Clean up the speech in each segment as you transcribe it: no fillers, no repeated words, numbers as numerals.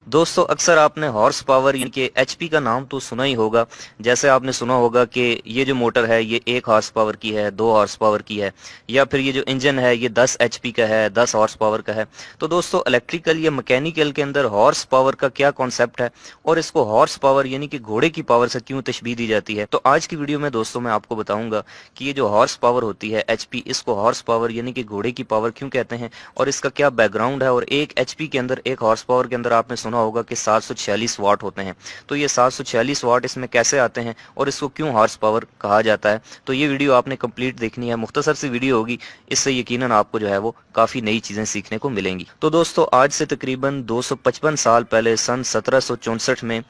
दोस्तों अक्सर आपने हॉर्स पावर यानी कि एचपी का नाम तो सुना ही होगा। जैसे आपने सुना होगा कि ये जो मोटर है ये 1 हॉर्स पावर की है, 2 हॉर्स पावर की है, या फिर ये जो इंजन है ये 10 एचपी का है, 10 हॉर्स पावर का है। तो दोस्तों इलेक्ट्रिकल या मैकेनिकल के अंदर हॉर्स पावर का क्या कॉन्सेप्ट है और इसको हॉर्स पावर यानी कि घोड़े की पावर से क्यों तशबीह दी जाती है, तो आज की वीडियो में दोस्तों मैं आपको बताऊंगा कि ये जो हॉर्स पावर होती है एचपी, इसको हॉर्स पावर यानी कि घोड़े की पावर क्यों कहते हैं और इसका क्या बैकग्राउंड है। और एक एचपी के अंदर, 1 हॉर्स पावर के अंदर आपने सुना होगा कि 746 वाट होते हैं। तो ये 746 वाट इसमें कैसे आते हैं और इसको क्यों हॉर्स पावर कहा जाता है, तो ये वीडियो आपने कंप्लीट देखनी है। मुख्तसर सी वीडियो होगी, इससे यकीनन आपको जो है वो काफी नई चीजें सीखने को मिलेंगी। तो दोस्तों आज से तकरीबन 255 साल पहले सन 1764 में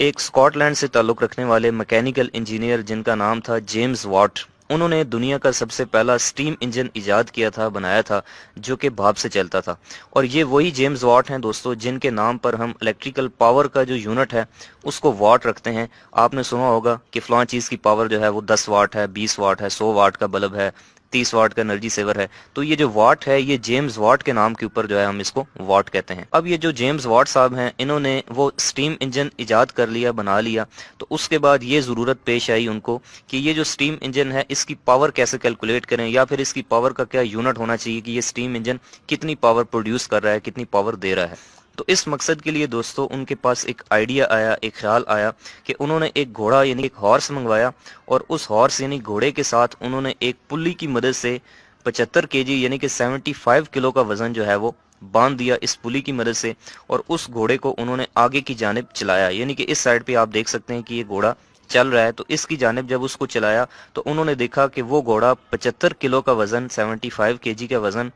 एक स्कॉटलैंड से ताल्लुक रखने वाले मैकेनिकल इंजीनियर जिनका नाम था जेम्स वाट, उन्होंने दुनिया का सबसे पहला स्टीम इंजन इजाद किया था, बनाया था, जो कि भाप से चलता था। और ये वही जेम्स वाट हैं दोस्तों जिनके नाम पर हम इलेक्ट्रिकल पावर का जो यूनिट है उसको वाट रखते हैं। आपने सुना होगा कि फलां चीज़ की पावर जो है वो 10 वाट है, 20 वाट है, 100 वाट का बल्ब है, 30 वाट का एनर्जी सेवर है। तो ये जो वाट है ये जेम्स वाट के नाम के ऊपर जो है हम इसको वाट कहते हैं। अब ये जो जेम्स वाट साहब हैं इन्होंने वो स्टीम इंजन इजाद कर लिया, बना लिया। तो उसके बाद ये ज़रूरत पेश आई उनको कि ये जो स्टीम इंजन है इसकी पावर कैसे कैलकुलेट करें, या फिर इसकी पावर का क्या यूनिट होना चाहिए कि ये स्टीम इंजन कितनी पावर प्रोड्यूस कर रहा है, कितनी पावर दे रहा है। तो इस मकसद के लिए दोस्तों उनके पास एक आइडिया आया, एक ख्याल आया कि उन्होंने एक घोड़ा यानी एक हॉर्स मंगवाया और उस हॉर्स यानी घोड़े के साथ उन्होंने एक पुल्ली की मदद से 75 केजी यानी कि 75 किलो का वजन जो है वो बांध दिया इस पुली की मदद से। और उस घोड़े को उन्होंने आगे की जानिब चलाया, यानी कि इस साइड पे आप देख सकते हैं कि ये घोड़ा चल रहा है। तो इसकी जानिब जब उसको चलाया तो उन्होंने देखा कि वो घोड़ा 75 किलो का वजन, 75 केजी का वजन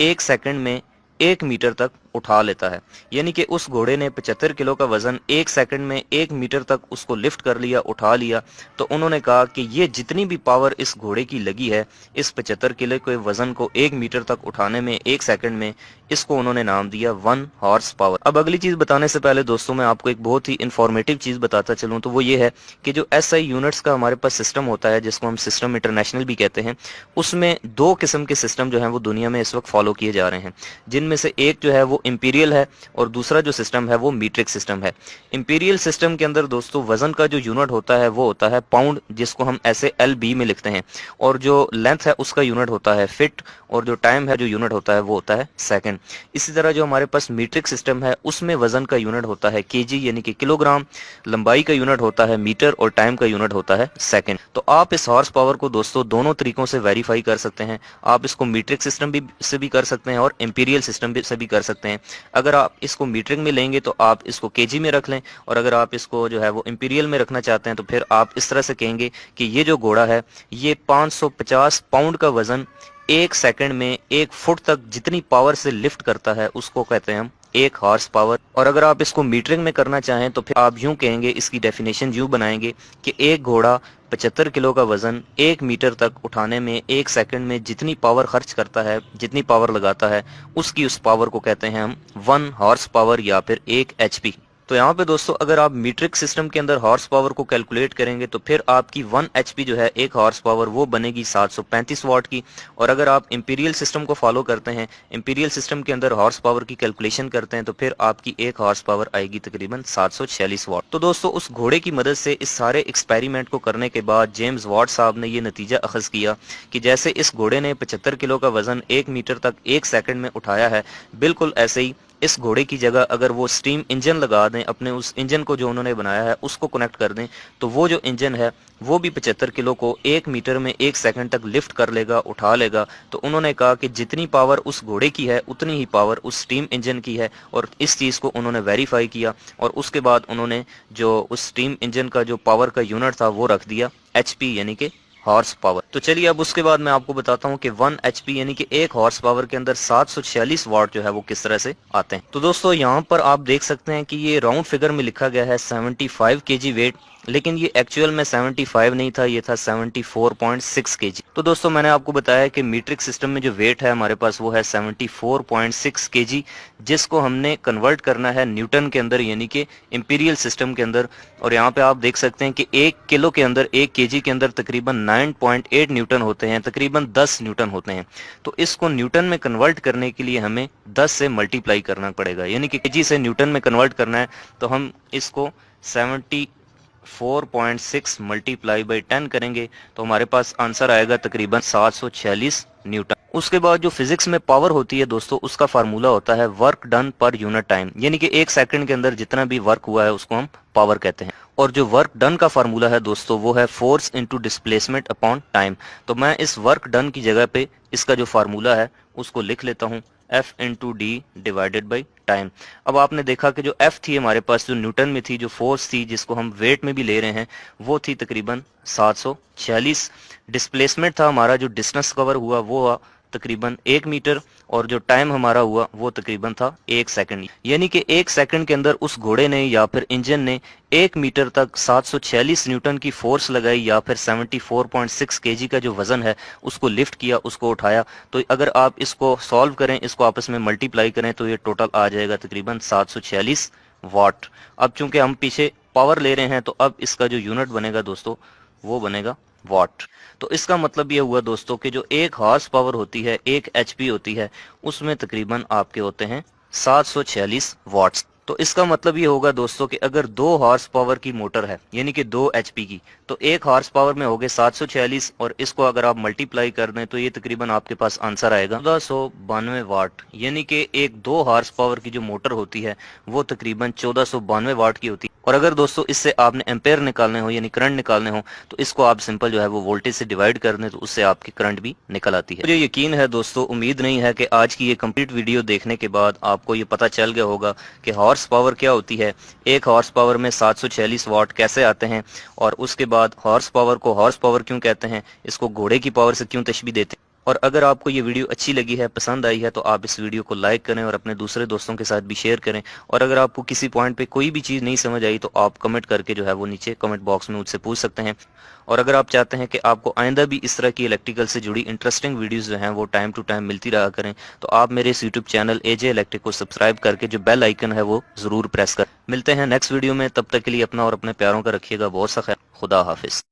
1 सेकंड में 1 मीटर तक उठा लेता है। यानी कि उस घोड़े ने 75 किलो का वजन 1 सेकंड में 1 मीटर तक उसको लिफ्ट कर लिया, उठा लिया। तो उन्होंने कहा कि ये जितनी भी पावर इस घोड़े की लगी है इस 75 किलो के वजन को 1 मीटर तक उठाने में 1 सेकंड में, इसको उन्होंने नाम दिया 1 हॉर्स पावर। अब अगली चीज बताने से पहले दोस्तों मैं आपको एक बहुत ही इंफॉर्मेटिव चीज बताता चलूं, तो वो ये है कि जो SI यूनिट्स का हमारे पास सिस्टम होता है जिसको हम सिस्टम इंटरनेशनल भी कहते हैं, उसमें 2 किस्म के सिस्टम जो है वो दुनिया में इस वक्त फॉलो किए जा रहे हैं, जिनमें से एक जो है वो इंपीरियल है और दूसरा जो सिस्टम है वो मीट्रिक सिस्टम है। इंपीरियल सिस्टम के अंदर दोस्तों वजन का जो यूनिट होता है वो होता है पाउंड, जिसको हम ऐसे LB में लिखते हैं, और जो लेंथ है उसका यूनिट होता है फिट, और जो टाइम है जो यूनिट होता है वो होता है सेकंड। इसी तरह जो हमारे पास मीट्रिक सिस्टम है उसमें वजन का यूनिट होता है केजी यानी कि किलोग्राम, लंबाई का यूनिट होता है मीटर और टाइम का यूनिट होता है सेकंड। तो आप इस हॉर्स पावर को दोस्तों दोनों तरीकों से वेरीफाई कर सकते हैं। आप इसको मीट्रिक सिस्टम से भी कर सकते हैं और इंपीरियल सिस्टम से भी कर सकते हैं। अगर आप इसको मीट्रिक में लेंगे तो आप इसको केजी में रख लें, और अगर आप इसको जो है वो इंपीरियल में रखना चाहते हैं तो फिर आप इस तरह से कहेंगे कि ये जो घोड़ा है ये 550 पाउंड का वजन 1 सेकंड में 1 फुट तक जितनी पावर से लिफ्ट करता है उसको कहते हैं हम 1 हॉर्स पावर। और अगर आप इसको मीटरिंग में करना चाहें तो फिर आप यूं कहेंगे, इसकी डेफिनेशन यूं बनाएंगे कि एक घोड़ा 75 किलो का वजन 1 मीटर तक उठाने में 1 सेकंड में जितनी पावर खर्च करता है, जितनी पावर लगाता है, उसकी उस पावर को कहते हैं हम 1 हॉर्स पावर या फिर 1 HP। तो यहाँ पे दोस्तों अगर आप मीट्रिक सिस्टम के अंदर हॉर्स पावर को कैलकुलेट करेंगे तो फिर आपकी 1 HP जो है 1 हॉर्स पावर वो बनेगी 735 वाट की। और अगर आप इंपीरियल सिस्टम को फॉलो करते हैं, इंपीरियल सिस्टम के अंदर हॉर्स पावर की कैलकुलेशन करते हैं, तो फिर आपकी 1 हॉर्स पावर आएगी तकरीबन 746 वाट। तो दोस्तों उस घोड़े की मदद से इस सारे एक्सपेरिमेंट को करने के बाद जेम्स वाट साहब ने ये नतीजा अखज किया कि जैसे इस घोड़े ने 75 किलो का वजन 1 मीटर तक 1 सेकंड में उठाया है, बिल्कुल ऐसे ही इस घोड़े की जगह अगर वो स्टीम इंजन लगा दें, अपने उस इंजन को जो उन्होंने बनाया है उसको कनेक्ट कर दें, तो वो जो इंजन है वो भी 75 किलो को 1 मीटर में 1 सेकंड तक लिफ्ट कर लेगा, उठा लेगा। तो उन्होंने कहा कि जितनी पावर उस घोड़े की है उतनी ही पावर उस स्टीम इंजन की है, और इस चीज़ को उन्होंने वेरीफाई किया। और उसके बाद उन्होंने जो उस स्टीम इंजन का जो पावर का यूनिट था वो रख दिया HP यानी कि हॉर्स पावर। तो चलिए अब उसके बाद मैं आपको बताता हूँ कि 1 HP यानी कि 1 हॉर्स पावर के अंदर 746 वाट जो है वो किस तरह से आते हैं। तो दोस्तों यहाँ पर आप देख सकते हैं कि ये राउंड फिगर में लिखा गया है 75 kg वेट, लेकिन ये एक्चुअल में 75 नहीं था, ये था 74.6 kg। तो दोस्तों मैंने आपको बताया कि मीट्रिक सिस्टम में जो वेट है हमारे पास वो है 74.6 kg, जिसको हमने कन्वर्ट करना है न्यूटन के अंदर यानी कि इंपीरियल सिस्टम के अंदर। और यहाँ पे आप देख सकते हैं कि 1 किलो के अंदर, 1 kg के अंदर तकरीबन 9.8 न्यूटन होते हैं, तकरीबन 10 न्यूटन होते हैं। तो इसको न्यूटन में कन्वर्ट करने के लिए हमें 10 से मल्टीप्लाई करना पड़ेगा, यानी कि केजी से न्यूटन में कन्वर्ट करना है तो हम इसको 74.6 मल्टीप्लाई बाई 10 करेंगे तो हमारे पास आंसर आएगा तकरीबन 746 न्यूटन। उसके बाद जो फिजिक्स में पावर होती है दोस्तों, उसका फार्मूला होता है work done per unit time, यानी कि एक सेकंड के अंदर जितना भी वर्क हुआ है उसको हम पावर कहते हैं। और जो वर्क डन का फार्मूला है दोस्तों वो है force into displacement upon time. तो मैं इस वर्क डन की जगह पे इसका जो फार्मूला है उसको लिख लेता हूँ F into D divided by time. अब आपने देखा कि जो F थी हमारे पास, जो न्यूटन में थी, जो फोर्स थी जिसको हम वेट में भी ले रहे हैं, वो थी तकरीबन 746। डिस्प्लेसमेंट था हमारा, जो डिस्टेंस कवर हुआ वो हुआ तकरीबन 1 मीटर, और जो टाइम हमारा हुआ वो तकरीबन था 1 सेकंड। यानी कि 1 सेकंड के अंदर उस घोड़े ने या फिर इंजन ने 1 मीटर तक 746 न्यूटन की फोर्स लगाई या फिर 74.6 केजी का जो वजन है उसको लिफ्ट किया, उसको उठाया। तो अगर आप इसको सॉल्व करें, इसको आपस में मल्टीप्लाई करें तो ये टोटल आ जाएगा तकरीबन 746 वाट। अब चूंकि हम पीछे पावर ले रहे हैं तो अब इसका जो यूनिट बनेगा दोस्तों वो बनेगा वाट। तो इसका मतलब ये हुआ दोस्तों कि जो 1 हॉर्स पावर होती है, 1 एचपी होती है, उसमें तकरीबन आपके होते हैं 746 वाट्स। तो इसका मतलब ये होगा दोस्तों कि अगर 2 हॉर्स पावर की मोटर है यानी कि 2 एचपी की, तो 1 हॉर्स पावर में हो गए 746, और इसको अगर आप मल्टीप्लाई कर दें तो ये तकरीबन आपके पास आंसर आएगा 1492 वाट। यानी कि एक 2 हॉर्स पावर की जो मोटर होती है वो तकरीबन 1492 वाट की होती है। और अगर दोस्तों इससे आपने एम्पेयर निकालने हो यानी करंट निकालने हो तो इसको आप सिंपल जो है वो वोल्टेज से डिवाइड कर दें तो उससे आपकी करंट भी निकल आती है। मुझे यकीन है दोस्तों, उम्मीद नहीं है कि आज की ये कंप्लीट वीडियो देखने के बाद आपको ये पता चल गया होगा कि हॉर्स पावर क्या होती है, 1 हॉर्स पावर में 746 वाट कैसे आते हैं, और उसके बाद हॉर्स पावर को हॉर्स पावर क्यों कहते हैं, इसको घोड़े की पावर से क्यों तशबीह देते हैं। और अगर आपको ये वीडियो अच्छी लगी है, पसंद आई है, तो आप इस वीडियो को लाइक करें और अपने दूसरे दोस्तों के साथ भी शेयर करें। और अगर आपको किसी पॉइंट पे कोई भी चीज़ नहीं समझ आई तो आप कमेंट करके जो है वो नीचे कमेंट बॉक्स में मुझसे पूछ सकते हैं। और अगर आप चाहते हैं कि आपको आइंदा भी इस तरह की इलेक्ट्रिकल से जुड़ी इंटरेस्टिंग वीडियोस जो हैं वो टाइम टू टाइम मिलती रहा करें, तो आप मेरे इस यूट्यूब चैनल एजे इलेक्ट्रिक को सब्सक्राइब करके जो बेल आइकन है वो ज़रूर प्रेस कर। मिलते हैं नेक्स्ट वीडियो में, तब तक के लिए अपना और अपने प्यारों का रखिएगा बहुत सा ख्याल। खुदा हाफिज।